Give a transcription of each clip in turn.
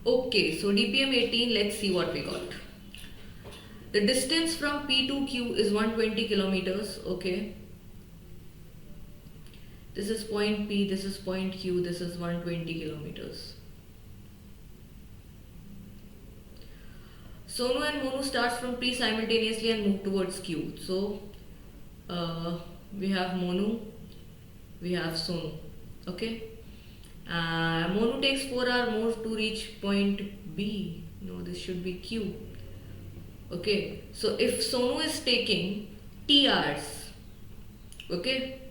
Okay, so DPM 18, let's see what we got. The distance from P to Q is 120 kilometers. Okay, this is point P, this is point Q, this is 120 kilometers. Sonu and Monu starts from P simultaneously and move towards Q. So we have Monu, we have Sonu. Okay, Monu takes 4 hours more to reach point B. No, this should be Q. Okay, so if Sonu is taking T hours, okay,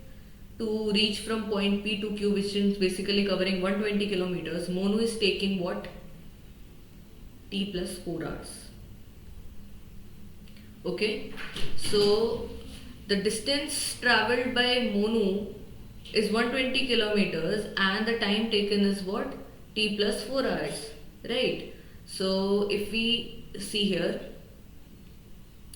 to reach from point P to Q, which is basically covering 120 kilometers, Monu is taking what? T plus 4 hours. Okay, so the distance traveled by Monu is 120 kilometers and the time taken is what? T plus 4 hours, right? So if we see here,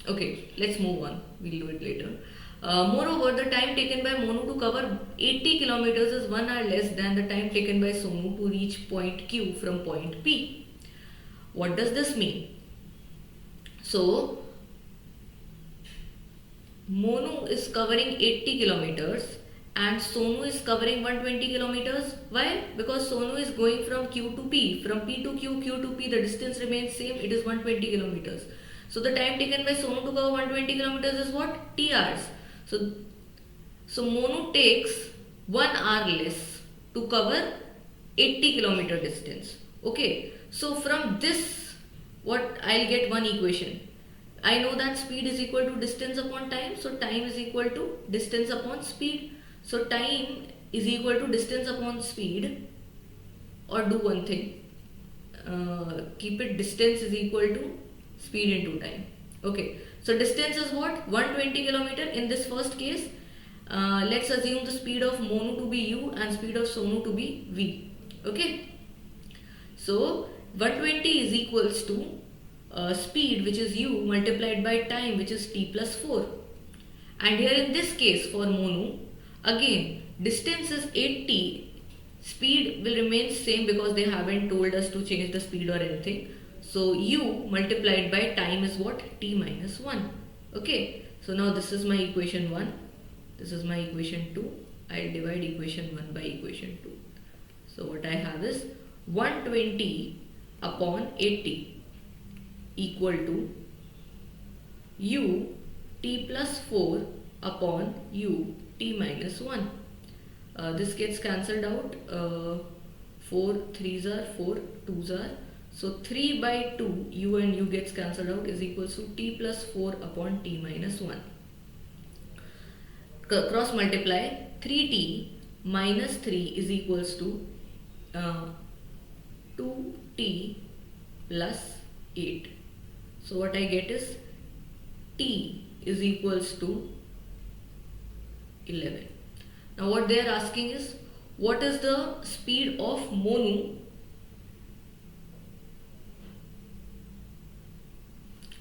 okay, let's move on. We'll do it later. Moreover, the time taken by Monu to cover 80 kilometers is 1 hour less than the time taken by Sonu to reach point Q from point P. What does this mean? So, Monu is covering 80 kilometers and Sonu is covering 120 kilometers. Why? Because Sonu is going from Q to P. From P to Q, Q to P, the distance remains same. It is 120 kilometers. So the time taken by Sonu to cover 120 kilometers is what? T hours. So Monu takes 1 hour less to cover 80 kilometer distance. Okay. So from this, what I'll get one equation. I know that speed is equal to distance upon time. So time is equal to distance upon speed. So time is equal to distance upon speed. Or do one thing. Keep it distance is equal to speed into time. Okay. So distance is what? 120 kilometer in this first case. Let's assume the speed of Monu to be U and speed of Sonu to be V. Okay. So 120 is equals to speed, which is U, multiplied by time, which is T plus 4. And here in this case for Monu, again distance is 80, speed will remain same because they haven't told us to change the speed or anything. So U multiplied by time is what? T minus 1. Okay, so now this is my equation 1, this is my equation 2. I'll divide equation 1 by equation 2. So what I have is 120 upon 80 equal to U T plus 4 upon U T minus 1. This gets cancelled out. 4 3s are 4 2s are. So 3 by 2 U and U gets cancelled out is equals to T plus 4 upon T minus 1. Cross multiply 3T minus 3 is equals to 2T plus 8. So what I get is T is equals to 11. Now what they are asking is, what is the speed of Monu?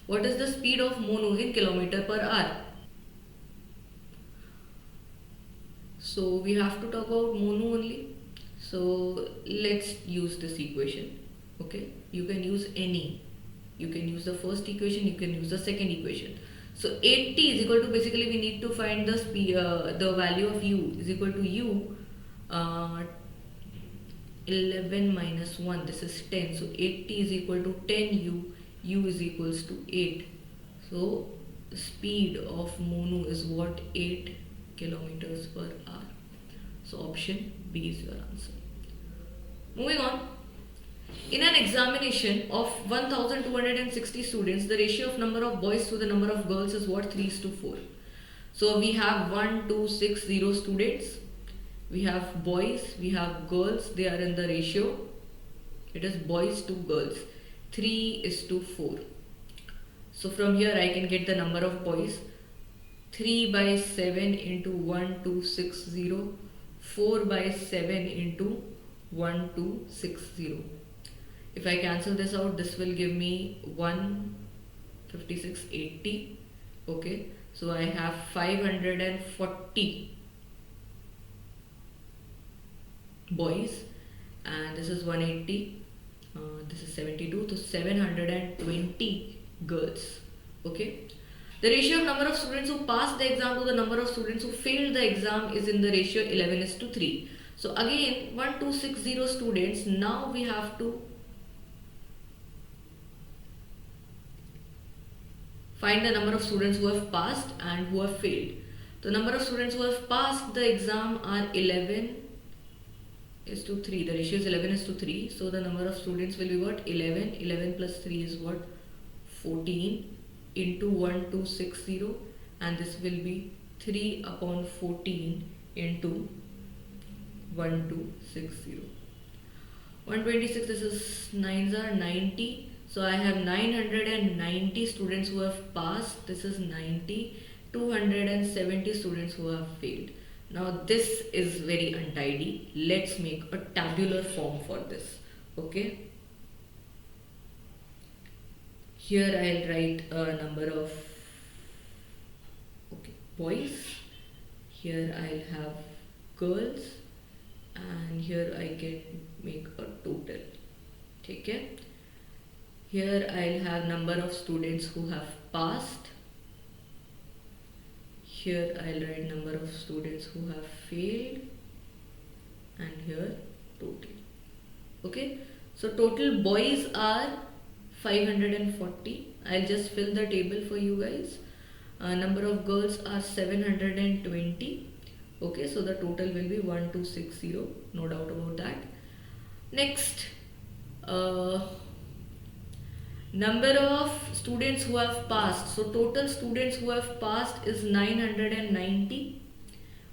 What is the speed of Monu in kilometer per hour? So we have to talk about Monu only. So let's use this equation. Okay, you can use any. You can use the first equation, you can use the second equation. So 80 is equal to, basically we need to find the speed, the value of U is equal to U 11 minus 1, this is 10. So 80 is equal to 10 U is equals to 8. So speed of Monu is what? 8 kilometers per hour. So option B is your answer. Moving on. In an examination of 1260 students, the ratio of number of boys to the number of girls is what? 3:4. So we have 1260 students, we have boys, we have girls, they are in the ratio, it is boys to girls, 3:4. So from here I can get the number of boys, 3 by 7 into 1260, 4 by 7 into 1260. If I cancel this out, this will give me 15680. Okay, so I have 540 boys and this is 180 this is 72, so 720 girls. Okay. The ratio of number of students who passed the exam to the number of students who failed the exam is in the ratio 11 is to 3. So again 1260 students. Now we have to find the number of students who have passed and who have failed. The number of students who have passed the exam are 11 is to 3. The ratio is 11 is to 3. So the number of students will be what? 11. 11 plus 3 is what? 14 into 1260, and this will be 3 upon 14 into 1260. 126, this is 9s are 90. So I have 990 students who have passed. This is 90. 270 students who have failed. Now this is very untidy. Let's make a tabular form for this. Okay. Here I'll write a number of boys. Here I'll have girls, and here I can make a total. Okay. Here I'll have number of students who have passed. Here I'll write number of students who have failed, and here total. Okay. So total boys are 540. I'll just fill the table for you guys. Number of girls are 720. Okay, so the total will be 1260, no doubt about that. Next, number of students who have passed. So total students who have passed is 990.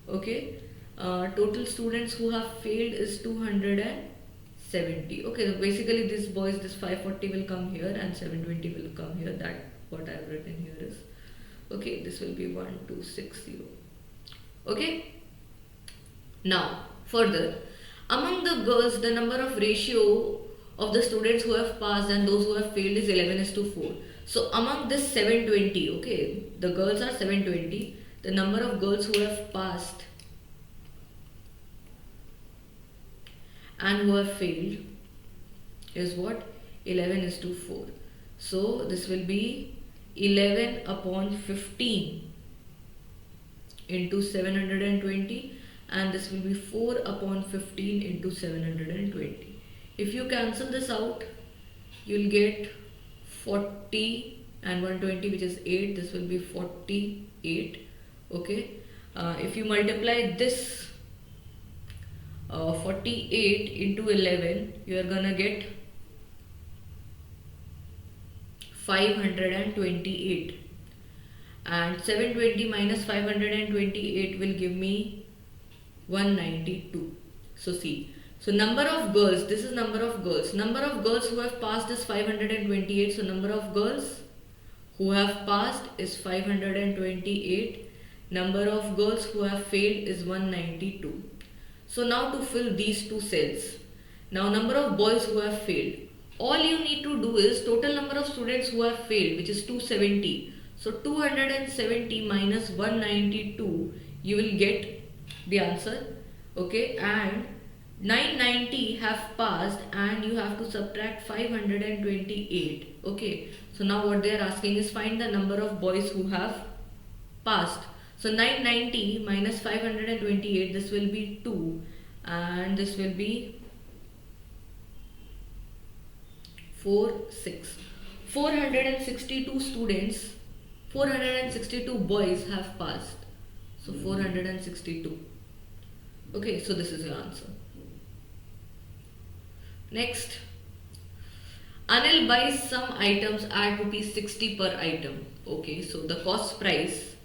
Okay, total students who have failed is 270. Okay, so basically this boys, this 540 will come here and 720 will come here. That what I have written here is. Okay, this will be 1260. Okay. Now further, among the girls, the number of ratio of the students who have passed and those who have failed is 11 is to 4. So among this 720, okay, the girls are 720. The number of girls who have passed and who have failed is what? 11 is to 4. So this will be 11 upon 15 into 720, and this will be 4 upon 15 into 720. If you cancel this out, you will get 40 and 120, which is 8. This will be 48. Okay. If you multiply this 48 into 11, you are gonna get 528, and 720 minus 528 will give me 192. So see, so number of girls, this is number of girls. Number of girls who have passed is 528. So number of girls who have passed is 528. Number of girls who have failed is 192. So now to fill these two cells. Now number of boys who have failed. All you need to do is total number of students who have failed, which is 270. So 270 minus 192, you will get the answer. Okay, and 990 have passed and you have to subtract 528. Okay, so now what they are asking is find the number of boys who have passed. So 990 minus 528, this will be 2, and this will be 4, 6. 462 students, 462 boys have passed. So 462. Okay, so this is your answer. Next, Anil buys some items at rupees 60 per item. Okay, so the cost price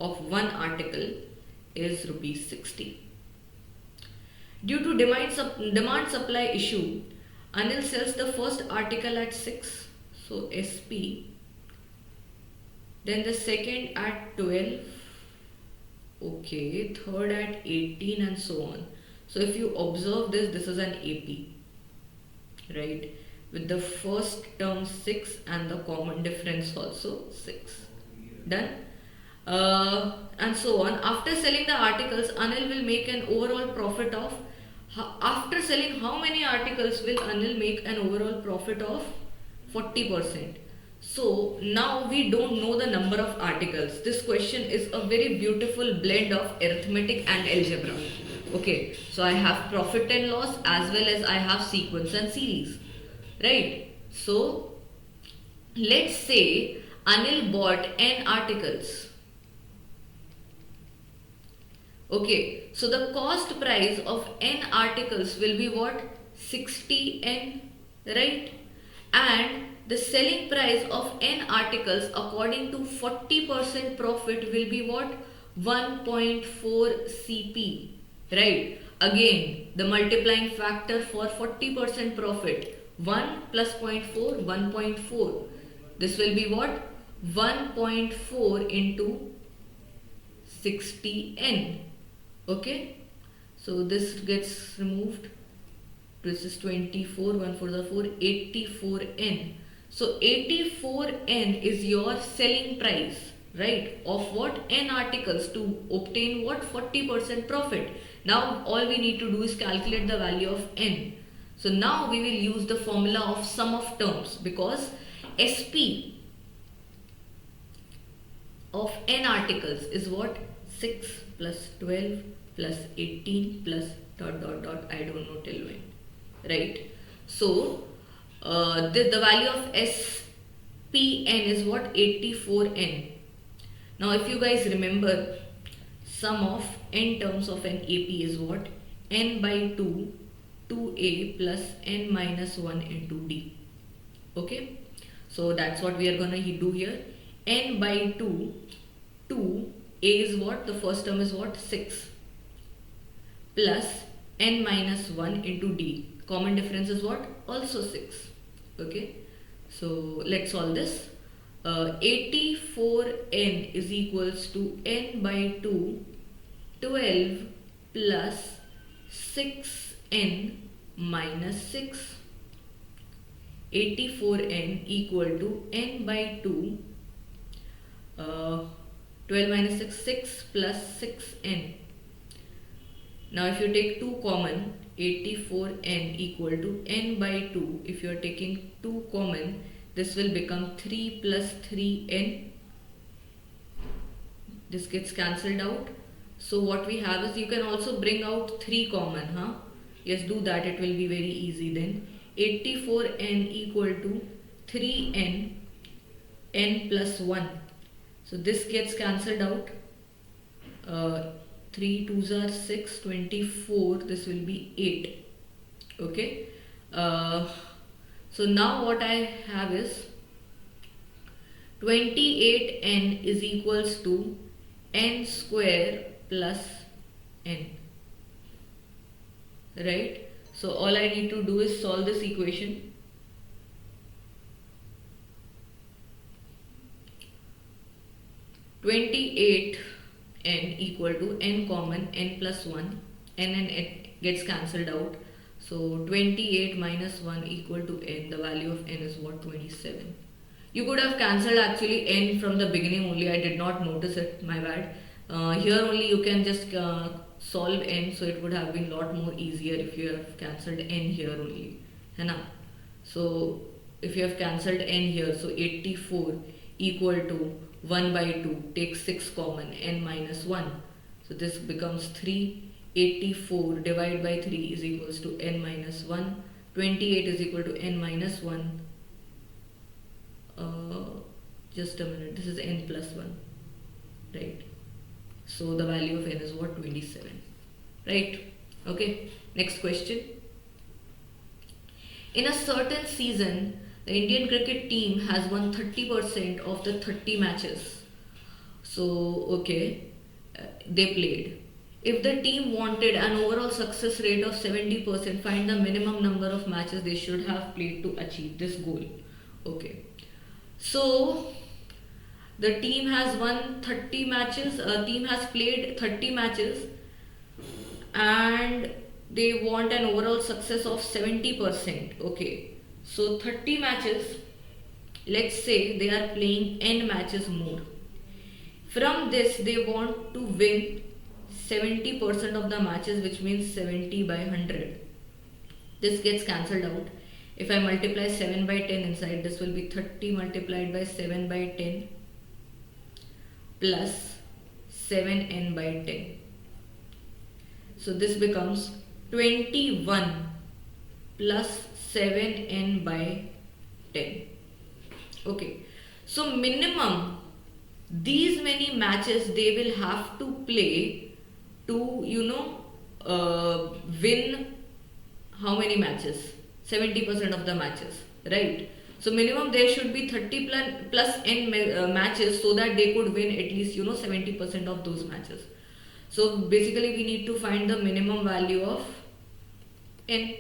of one article is rupees 60. Due to demand supply issue, Anil sells the first article at 6, so SP, then the second at 12, okay, third at 18, and so on. So if you observe this, this is an AP, right, with the first term 6 and the common difference also 6. Done? And so on. After selling the articles, Anil will make an overall profit of After selling how many articles will Anil make an overall profit of 40%? So now we don't know the number of articles. This question is a very beautiful blend of arithmetic and algebra. Okay, so I have profit and loss as well as I have sequence and series, right? So let's say Anil bought n articles. Okay, so the cost price of n articles will be what? 60n, right? And the selling price of n articles according to 40% profit will be what? 1.4 CP, right? Again, the multiplying factor for 40% profit, 1 plus 0.4, 1.4. This will be what? 1.4 into 60n. Okay, so this gets removed. This is 24, 1 for the 4, 84n. So 84n is your selling price, right? Of what? N articles to obtain what? 40% profit. Now all we need to do is calculate the value of n. So now we will use the formula of sum of terms, because SP of n articles is what? 6 plus 12 plus 18 plus dot dot dot, I don't know till when, right? So the value of SPN is what? 84n. Now if you guys remember, sum of n terms of an AP is what? N by 2 2a plus n minus 1 into d. Okay, so that's what we are gonna do here. N by 2, 2, a is what? The first term is what? 6 plus n minus 1 into d. Common difference is what? Also 6. Okay, so let's solve this. 84n is equals to n by 2 12 plus 6n minus 6. 84n equal to n by 2 12 minus 6, 6 plus 6n. Now if you take 2 common, 84n equal to n by 2. If you are taking 2 common, this will become 3 plus 3n. This gets cancelled out. So what we have is, you can also bring out 3 common, huh? Yes, do that, it will be very easy then. 84n equal to 3n, n plus 1. So this gets cancelled out. 3 2s are 6, 24, this will be 8. Okay. So now what I have is 28n is equals to n square plus n. Right. So all I need to do is solve this equation. 28n equal to n common, n plus 1, n and n gets cancelled out. So 28 minus 1 equal to n. The value of n is what? 27. You could have cancelled actually n from the beginning only. I did not notice it, my bad. Here only you can just solve n, so it would have been lot more easier if you have cancelled n here only. Hai. So if you have cancelled n here, so 84 equal to 1 by 2, take 6 common, n minus 1. So this becomes 3. 84 divided by 3 is equals to n minus 1. 28 is equal to n minus 1. Just a minute, this is n plus 1, right? So the value of n is what? 27, right? Okay, next question. In a certain season, the Indian cricket team has won 30% of the 30 matches. So, okay, they played. If the team wanted an overall success rate of 70%, find the minimum number of matches they should have played to achieve this goal. Okay. So, the team has won 30 matches, team has played 30 matches and they want an overall success of 70%. Okay. So 30 matches, let's say they are playing n matches more. From this they want to win 70% of the matches, which means 70 by 100. This gets cancelled out. If I multiply 7 by 10 inside, this will be 30 multiplied by 7 by 10 plus 7n by 10. So this becomes 21 plus 7n by 10. Okay. So minimum these many matches they will have to play to win how many matches? 70% of the matches, right? So minimum there should be 30 plus n matches so that they could win at least 70% of those matches. So basically we need to find the minimum value of n.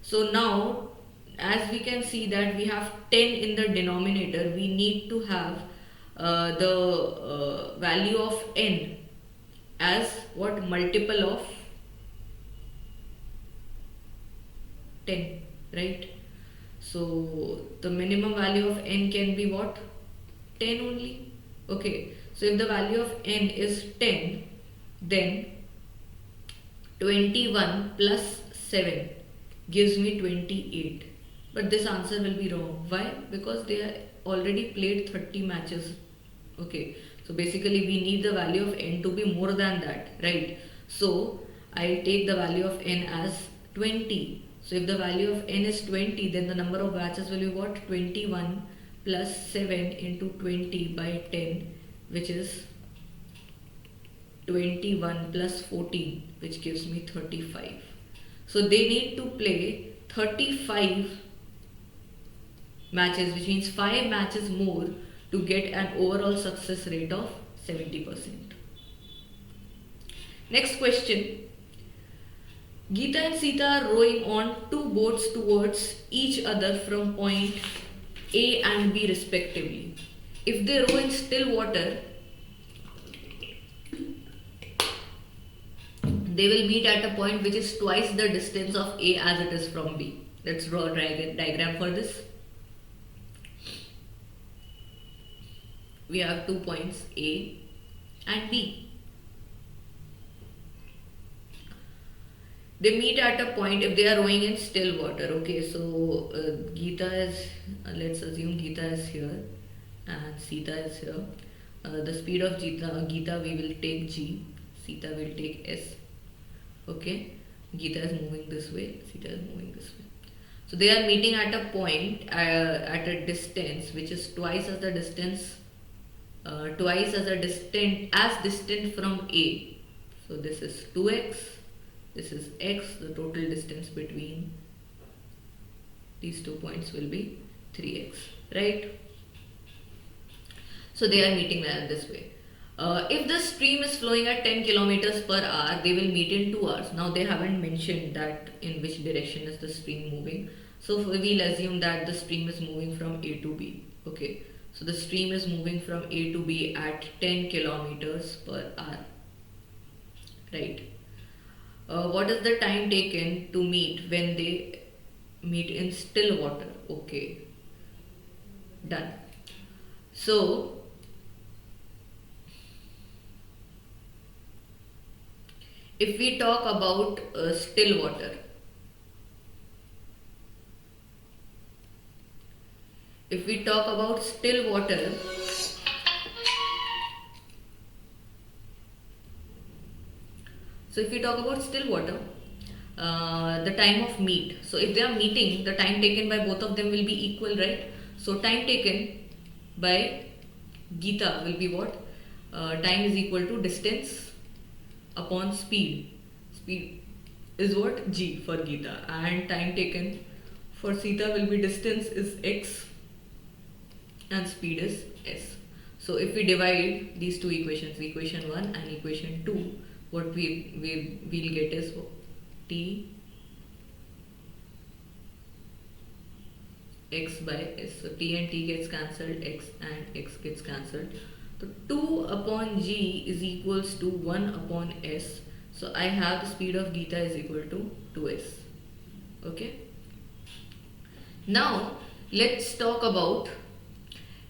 So now as we can see that we have 10 in the denominator, we need to have the value of n as what? Multiple of 10, right? So the minimum value of n can be what? 10 only. Okay, so if the value of n is 10, then 21 plus 7 gives me 28. But this answer will be wrong. Why? Because they are already played 30 matches. Okay, so basically we need the value of n to be more than that, right? So I'll take the value of n as 20. So if the value of n is 20, then the number of matches will be what? 21 plus 7 into 20 by 10, which is 21 plus 14, which gives me 35. So they need to play 35 matches, which means 5 matches more to get an overall success rate of 70%. Next question. Geeta and Sita are rowing on two boats towards each other from point A and B respectively. If they row in still water, they will meet at a point which is twice the distance of A as it is from B. Let's draw a diagram for this. We have 2 points A and B. They meet at a point if they are rowing in still water. Okay, so Geeta is, let's assume Geeta is here and Sita is here. The speed of Geeta we will take G, Sita will take S. Okay, Geeta is moving this way, Sita is moving this way. So they are meeting at a point at a distance which is twice as distant from A. So this is 2x, this is x, the total distance between these 2 points will be 3x, right? So they are meeting this way. If the stream is flowing at 10 kilometers per hour, they will meet in 2 hours. Now they haven't mentioned that in which direction is the stream moving. So we'll assume that the stream is moving from A to B. Okay, so the stream is moving from A to B at 10 kilometers per hour, right? What is the time taken to meet when they meet in still water? Okay, done. So if we talk about still water, the time of meet. So if they are meeting, the time taken by both of them will be equal, right? So time taken by Geeta will be what? Time is equal to distance upon speed. Speed is what? G for Geeta, and time taken for Sita will be distance is x and speed is s. So if we divide these two equations, equation 1 and equation 2, what we'll get is T x by s. So T and T gets cancelled, x and x gets cancelled. So 2 upon G is equals to 1 upon s. So I have the speed of Geeta is equal to 2s. Okay. Now let's talk about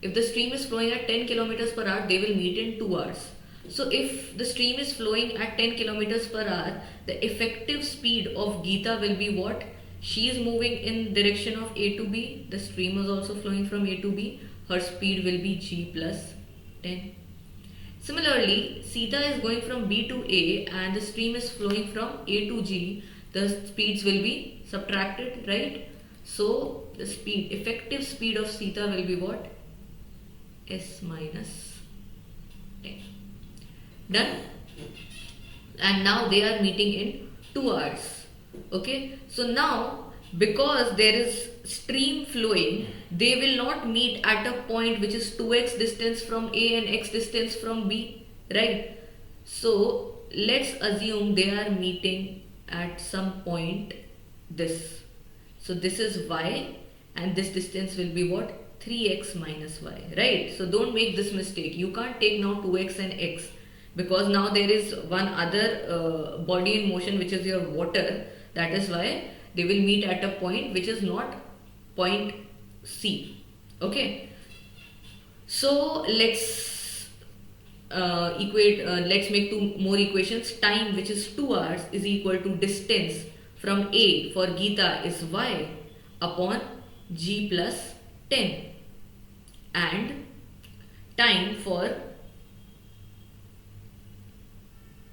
if the stream is flowing at 10 kilometers per hour, they will meet in 2 hours. So if the stream is flowing at 10 kilometers per hour, the effective speed of Geeta will be what? She is moving in direction of A to B. The stream is also flowing from A to B. Her speed will be G plus 10. Similarly, Sita is going from B to A and the stream is flowing from A to G. The speeds will be subtracted, right? So the effective speed of Sita will be what? S minus 10. Done? And now they are meeting in 2 hours. Okay, so now because there is stream flowing, they will not meet at a point which is 2x distance from A and x distance from B, right? So let's assume they are meeting at some point this. So this is y and this distance will be what? 3x minus y, right? So don't make this mistake. You can't take now 2x and x, because now there is one other body in motion, which is your water. That is why they will meet at a point which is not point C. Okay, so let's make two more equations. Time, which is 2 hours, is equal to distance from A for Geeta is y upon G plus 10, and time for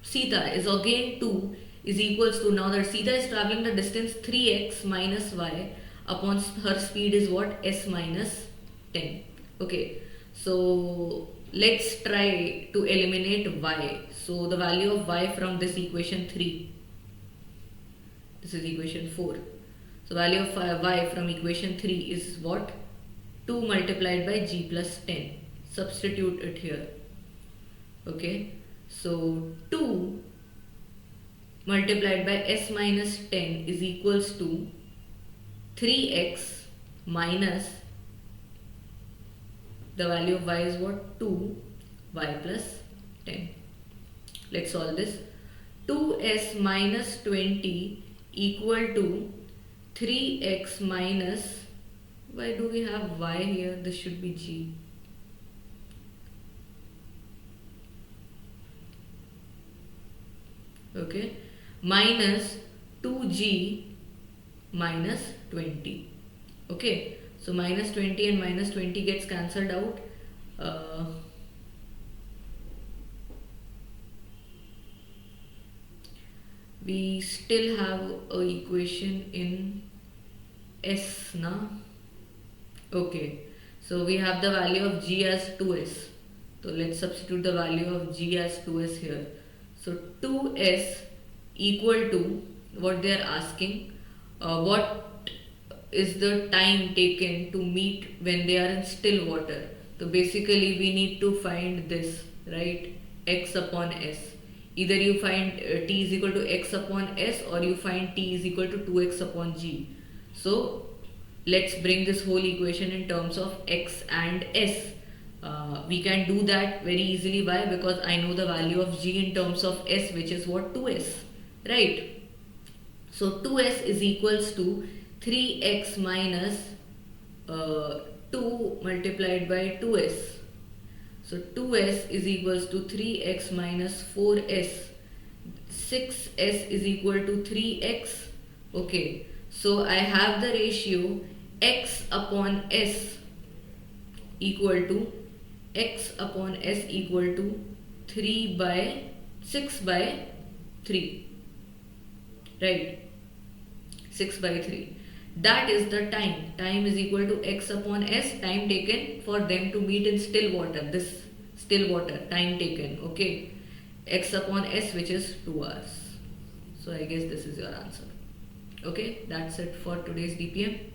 Sita is again 2 is equals to, now that Sita is traveling the distance 3x minus y upon her speed is what? S minus 10. Okay, so let's try to eliminate y. So the value of y from this equation 3, this is equation 4. So value of y from equation 3 is what? 2 multiplied by G plus 10. Substitute it here. Okay, so 2 multiplied by S minus 10 is equals to 3x minus, the value of y is what? 2 y plus 10. Let's solve this. 2s minus 20 equal to 3x minus, why do we have y here? This should be g. Okay, minus 2g minus 20. Okay, so minus 20 and minus 20 gets cancelled out. We still have a equation in S na. Okay, so we have the value of g as 2s. So let's substitute the value of g as 2s here. So 2s equal to what they are asking, what is the time taken to meet when they are in still water. So basically we need to find this, right? X upon s. Either you find t is equal to x upon s, or you find t is equal to 2x upon g. So let's bring this whole equation in terms of x and s. We can do that very easily. Why? Because I know the value of g in terms of s, which is what? 2s, right? So 2s is equals to 3x minus 2 multiplied by 2s. So 2s is equals to 3x minus 4s. 6s is equal to 3x. Okay, so I have the ratio x upon s equal to 3 by 6 by 3, right? 6 by 3. That is the time. Time is equal to x upon s, time taken for them to meet in still water. This still water, time taken. Okay, x upon s, which is 2 hours. So I guess this is your answer. Okay, that's it for today's DPM.